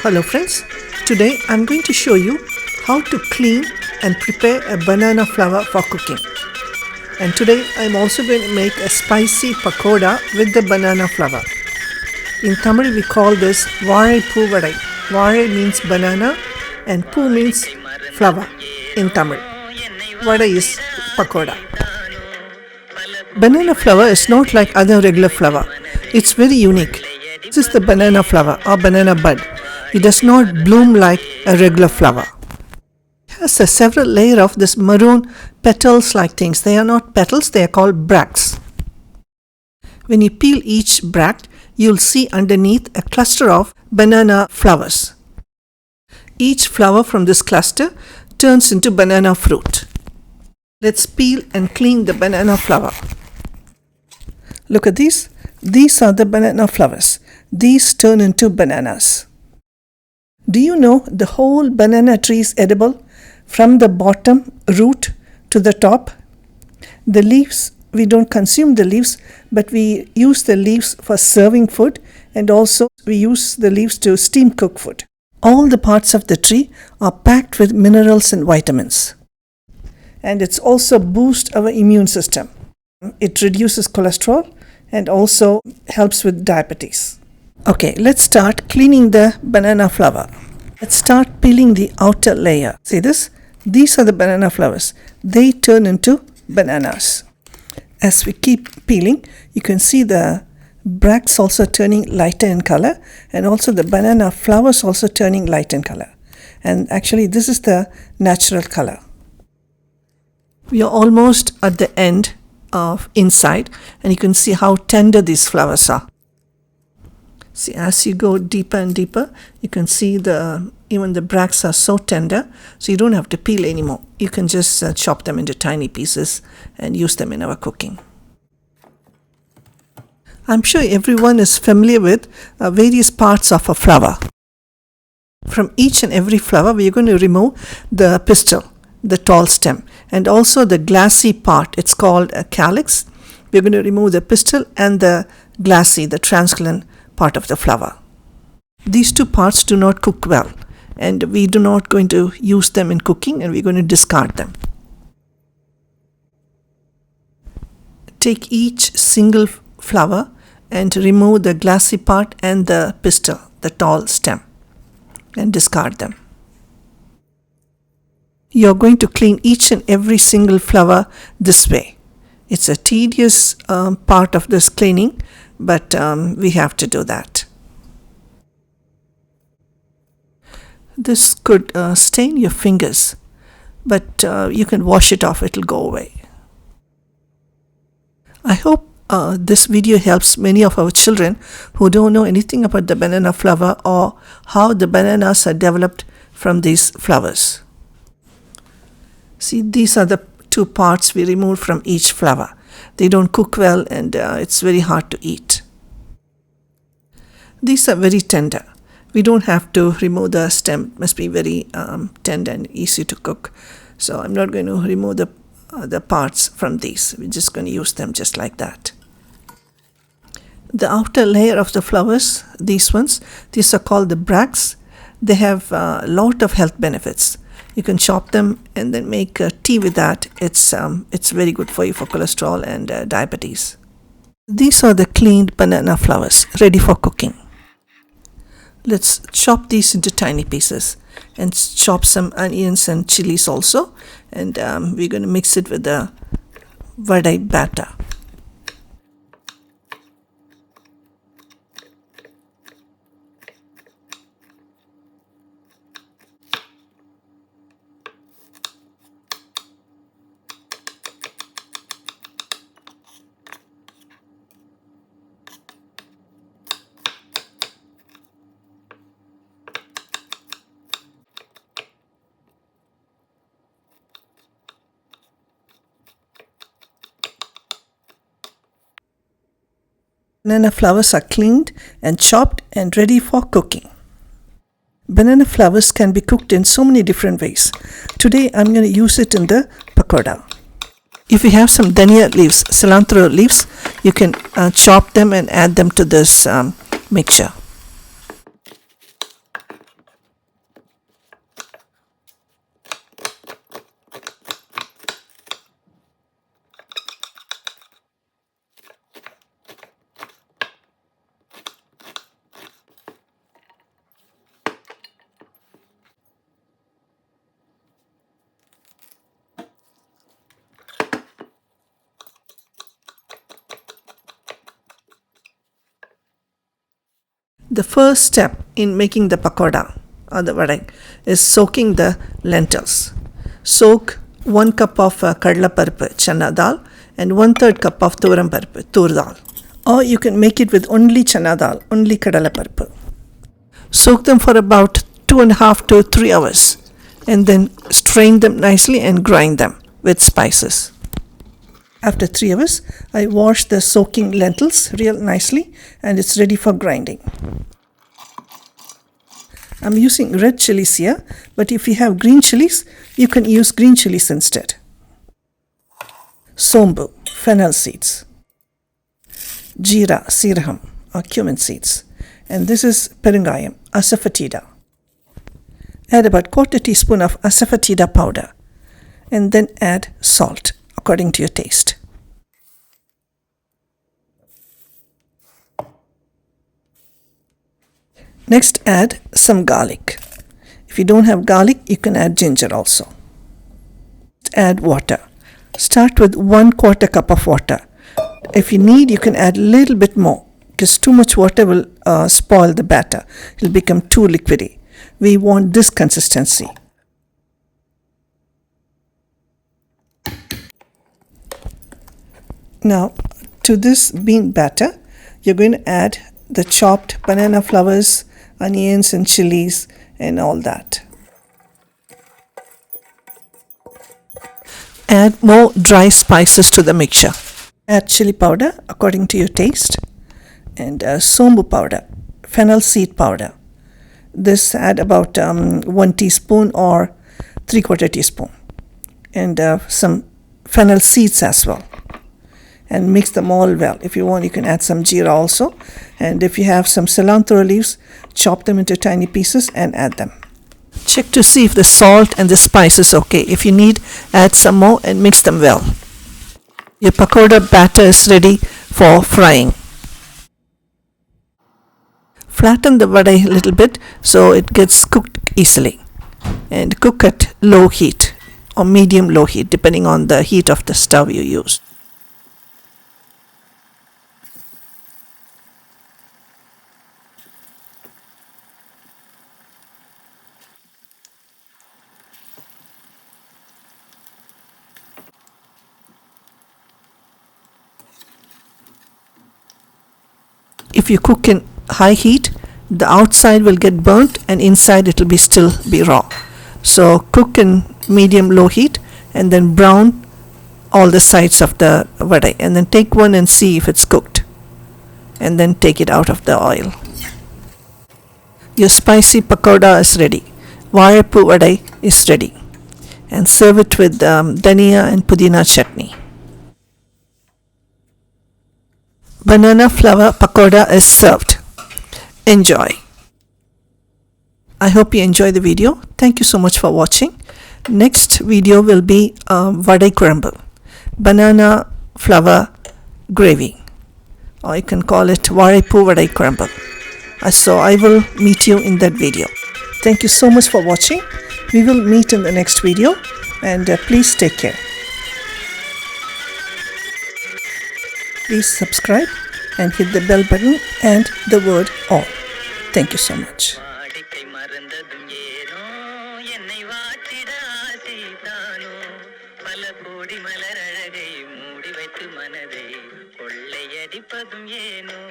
Hello friends, today I'm going to show you how to clean and prepare a banana flower for cooking. And today I'm also going to make a spicy pakoda with the banana flower. In Tamil we call this Vazhai Poo Vadai. Vazhai means banana and Poo means flower in Tamil. Vadai is pakoda. Banana flower is not like other regular flower. It's very unique. This is the banana flower or banana bud. It does not bloom like a regular flower. It has a several layer of this maroon petals like things. They are not petals, they are called bracts. When you peel each bract, you'll see underneath a cluster of banana flowers. Each flower from this cluster turns into banana fruit. Let's peel and clean the banana flower. Look at these. These are the banana flowers. These turn into bananas. Do you know the whole banana tree is edible from the bottom root to the top? The leaves, we don't consume the leaves, but we use the leaves for serving food, and also we use the leaves to steam cook food. All the parts of the tree are packed with minerals and vitamins. And it's also boosts our immune system. It reduces cholesterol and also helps with diabetes. Okay, let's start cleaning the banana flower. Let's start peeling the outer layer. See this? These are the banana flowers. They turn into bananas. As we keep peeling, you can see the bracts also turning lighter in color, and also the banana flowers also turning light in color. And actually this is the natural color. We are almost at the end of inside, and you can see how tender these flowers are. See, as you go deeper and deeper, you can see even the bracts are so tender, so you don't have to peel anymore. You can just chop them into tiny pieces and use them in our cooking. I'm sure everyone is familiar with various parts of a flower. From each and every flower, we're going to remove the pistil, the tall stem, and also the glassy part. It's called a calyx. We're going to remove the pistil and the glassy, the translucent part of the flower. These two parts do not cook well, and we do not going to use them in cooking, and we're going to discard them. Take each single flower and remove the glassy part and the pistil, the tall stem, and discard them. You're going to clean each and every single flower this way. It's a tedious part of this cleaning, but we have to do that. This could stain your fingers, but you can wash it off, it'll go away. I hope this video helps many of our children who don't know anything about the banana flower or how the bananas are developed from these flowers. See, these are the two parts we removed from each flower. They don't cook well, and it's very hard to eat. These are very tender. We don't have to remove the stem. It must be very tender and easy to cook. So I'm not going to remove the parts from these. We're just going to use them just like that. The outer layer of the flowers, these are called the bracts. They have a lot of health benefits. You can chop them and then make tea with that. It's very good for you for cholesterol and diabetes. These are the cleaned banana flowers ready for cooking. Let's chop these into tiny pieces and chop some onions and chilies also. And we're going to mix it with the vadai batter. Banana flowers are cleaned and chopped and ready for cooking. Banana flowers can be cooked in so many different ways. Today I'm going to use it in the pakoda. If you have some dhania leaves, cilantro leaves, you can chop them and add them to this mixture. The first step in making the pakoda or the vadai is soaking the lentils. Soak 1 cup of kadla paruppu, chana dal, and 1/3 cup of thuram paruppu, tur dal. Or you can make it with only chana dal, only kadala paruppu. Soak them for about 2.5 to 3 hours and then strain them nicely and grind them with spices. After 3 hours, I wash the soaking lentils real nicely and it's ready for grinding. I'm using red chilies here, but if you have green chilies, you can use green chilies instead. Sombu, fennel seeds. Jeera, sirham, or cumin seeds. And this is perungayam, asafoetida. Add about 1/4 teaspoon of asafoetida powder and then add salt according to your taste. Next, add some garlic. If you don't have garlic, you can add ginger also. Add water. Start with 1/4 cup of water. If you need, you can add a little bit more because too much water will spoil the batter. It will become too liquidy. We want this consistency. Now, to this bean batter, you're going to add the chopped banana flowers, onions and chilies and all that. Add more dry spices to the mixture. Add chili powder according to your taste and sombu powder, fennel seed powder. This add about 1 teaspoon or 3/4 teaspoon and some fennel seeds as well. And mix them all well. If you want, you can add some jeera also. And if you have some cilantro leaves, chop them into tiny pieces and add them. Check to see if the salt and the spice is okay. If you need, add some more and mix them well. Your pakoda batter is ready for frying. Flatten the vadai a little bit so it gets cooked easily. And cook at low heat or medium-low heat depending on the heat of the stove you use. If you cook in high heat, the outside will get burnt and inside it will still be raw. So cook in medium-low heat and then brown all the sides of the vadai and then take one and see if it's cooked and then take it out of the oil. Your spicy pakoda is ready. Vaazhaipoo vadai is ready and serve it with dhania and pudina chutney. Banana flower pakoda is served. Enjoy. I hope you enjoy the video. Thank you so much for watching. Next video will be vadai kurambu, banana flower gravy, or you can call it vaazhaipoo vadai kurambu. So I will meet you in that video. Thank you so much for watching. We will meet in the next video and please take care. Please subscribe and hit the bell button and the word all. Thank you so much. மலரழகை மூடி வைத்து மனதை கொள்ளையடிப்பதும் ஏனோ